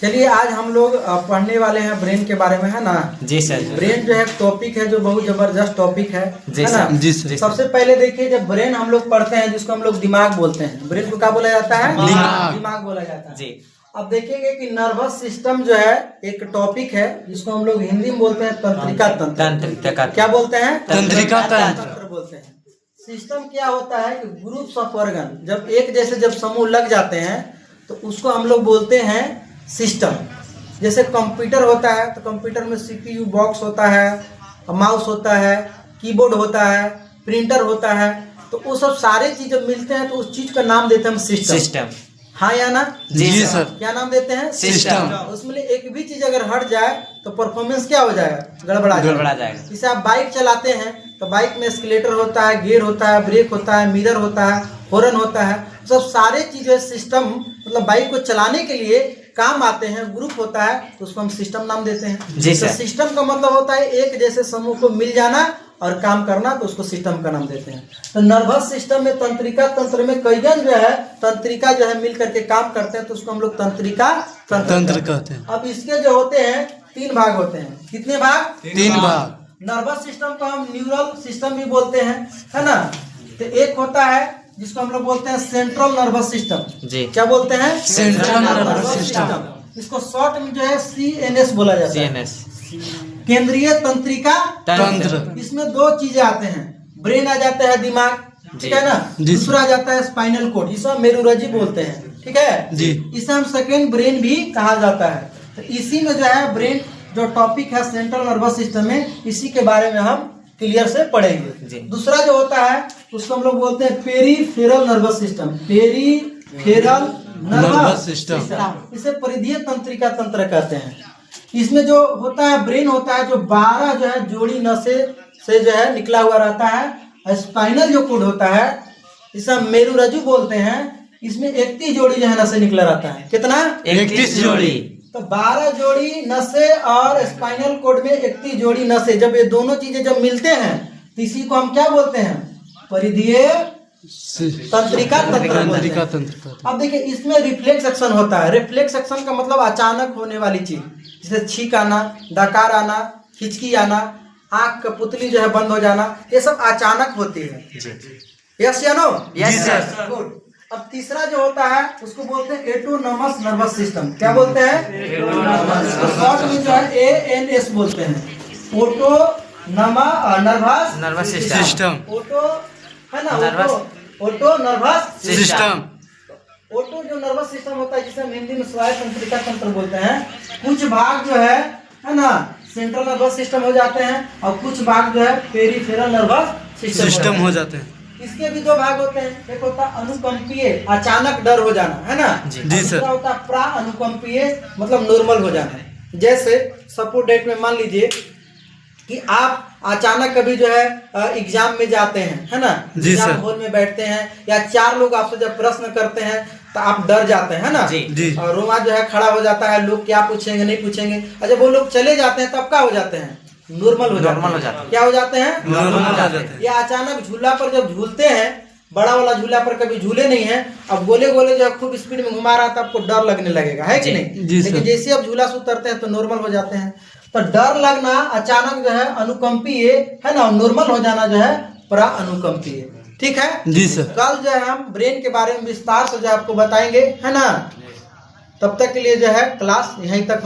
चलिए आज हम लोग पढ़ने वाले हैं ब्रेन के बारे में, है ना। जी सर। ब्रेन जो है टॉपिक है जो बहुत जबरदस्त टॉपिक है, जी सर। ना। जी सर। सबसे पहले देखिए, जब ब्रेन हम लोग पढ़ते हैं जिसको हम लोग दिमाग बोलते हैं, ब्रेन को क्या बोला जाता है? दिमाग बोला जाता है। जी। अब देखेंगे कि नर्वस सिस्टम जो है एक टॉपिक है जिसको हम लोग हिंदी में बोलते हैं तंत्रिका तंत्र। क्या बोलते हैं? तंत्रिका तंत्र बोलते हैं। सिस्टम क्या होता है कि ग्रुप्स ऑफ ऑर्गन जब एक जैसे जब समूह लग जाते हैं तो उसको हम लोग बोलते हैं सिस्टम। जैसे कंप्यूटर होता है तो कंप्यूटर में सीपीयू बॉक्स होता है, माउस होता है, कीबोर्ड होता है, प्रिंटर होता है, तो वो सब सारे चीज जब मिलते हैं तो उस चीज का नाम देते हैं हम सिस्टम। हाँ या ना? जी सर। क्या नाम देते हैं? सिस्टम। उसमें एक भी चीज अगर हट जाए तो परफॉर्मेंस क्या हो जाएगा? गड़बड़ा जाएगा। जैसे आप बाइक चलाते हैं तो बाइक में एस्केलेटर होता है, गियर होता है, ब्रेक होता है, मिरर होता है, हॉर्न होता है, सब सारे चीजें सिस्टम मतलब बाइक को चलाने के लिए काम आते हैं, ग्रुप होता है तो उसको हम सिस्टम नाम देते हैं। जी सर। तो सिस्टम का मतलब होता है एक जैसे समूह को मिल जाना और काम करना, तो उसको सिस्टम का नाम देते हैं। तो नर्वस सिस्टम में तंत्रिका तंत्र में कई जन जो है तंत्रिका जो है मिल करके काम करते हैं तो उसको हम लोग तंत्रिका तंत्र कहते हैं। अब इसके जो होते हैं 3 भाग होते हैं। कितने भाग? 3 भाग। नर्वस सिस्टम को हम न्यूरल सिस्टम भी बोलते हैं, है ना। तो एक होता है जिसको हम लोग बोलते हैं सेंट्रल नर्वस सिस्टम। जी। क्या बोलते हैं? Central nervous system. इसको शॉर्ट में जो है CNS बोला जाता है। CNS केंद्रीय तंत्रिका तंत्र। इसमें 2 चीजें आते हैं, ब्रेन आ जाता है दिमाग, ठीक है ना। दूसरा आ जाता है स्पाइनल कोड, जिसे हम मेरुरज्जु बोलते हैं, ठीक है जी। इसे हम सेकेंड ब्रेन भी कहा जाता है। तो इसी में जो है ब्रेन जो टॉपिक है सेंट्रल नर्वस सिस्टम में, इसी के बारे में हम क्लियर से पढ़ेंगे। दूसरा जो होता है उसको हम लोग बोलते हैं peripheral nervous system. Peripheral nervous system, इसे परिधीय तंत्रिका तंत्र कहते हैं। इसमें जो होता है ब्रेन होता है जो 12 जो है जोड़ी नसें से जो है निकला हुआ रहता है। स्पाइनल जो कोड होता है इसे हम मेरुरज्जु बोलते हैं, इसमें 31 जोड़ी जो है नसें निकला रहता है। कितना? 31 जोड़ी। तो 12 जोड़ी नसें और स्पाइनल कोड में 31 जोड़ी नसें, जब ये दोनों चीजें जब मिलते हैं तो इसी को हम क्या बोलते हैं? परिधीय तंत्रिका तंत्र। अब देखिए इसमें रिफ्लेक्स एक्शन होता है। रिफ्लेक्स एक्शन का मतलब अचानक होने वाली चीज, जैसे छींक आना, डकार आना, हिचकी आना, आंख का पुतली जो है बंद हो जाना, ये सब अचानक होती है। यस या नो? Yes sir. गुड। अब तीसरा जो होता है उसको बोलते हैं एटोनमस नर्वस सिस्टम। क्या बोलते हैं? शॉर्ट में जो है ANS बोलते हैं, ऑटोनमस नर्वस सिस्टम। ओटो है ना, ओटो नर्वस सिस्टम। ओटो जो नर्वस सिस्टम होता है जिसे हम हिंदी में स्वायत्त तंत्रिका तंत्र बोलते हैं, कुछ भाग जो है ना सेंट्रल नर्वस सिस्टम हो जाते हैं और कुछ भाग जो है पेरीफेरल नर्वस सिस्टम हो जाते हैं। इसके भी 2 भाग होते हैं, एक होता है अनुकंपीय, अचानक डर हो जाना, है ना। जी सर। दूसरा होता है प्राअनुकंपीय, मतलब नॉर्मल हो जाना। जैसे सपोज डेट में मान लीजिए कि आप अचानक कभी जो है एग्जाम में जाते हैं, है ना, एग्जाम हॉल में बैठते हैं या 4 लोग आपसे जब प्रश्न करते हैं तो आप डर जाते हैं, है ना। जी। और रोमा जो है खड़ा हो जाता है, लोग क्या पूछेंगे नहीं पूछेंगे, और जब वो लोग चले जाते हैं तब क्या हो जाते हैं? नॉर्मल हो जाते हैं। क्या हो जाते हैं? नॉर्मल हो जाते हैं। या अचानक झूला पर जब झूलते हैं, बड़ा वाला झूला पर कभी झूले नहीं है, अब गोले गोले जो खूब स्पीड में घुमा रहा था, आपको डर लगने लगेगा, है कि नहीं? लेकिन जैसे अब झूला से उतरते हैं तो नॉर्मल हो जाते हैं। तो डर लगना अचानक जो है अनुकंपीय, है ना, नॉर्मल हो जाना जो है प्राअनुकंपीय। ठीक है जी सर। कल जो है हम ब्रेन के बारे में विस्तार से जो आपको बताएंगे, है ना। तब तक के लिए जो है क्लास यहीं तक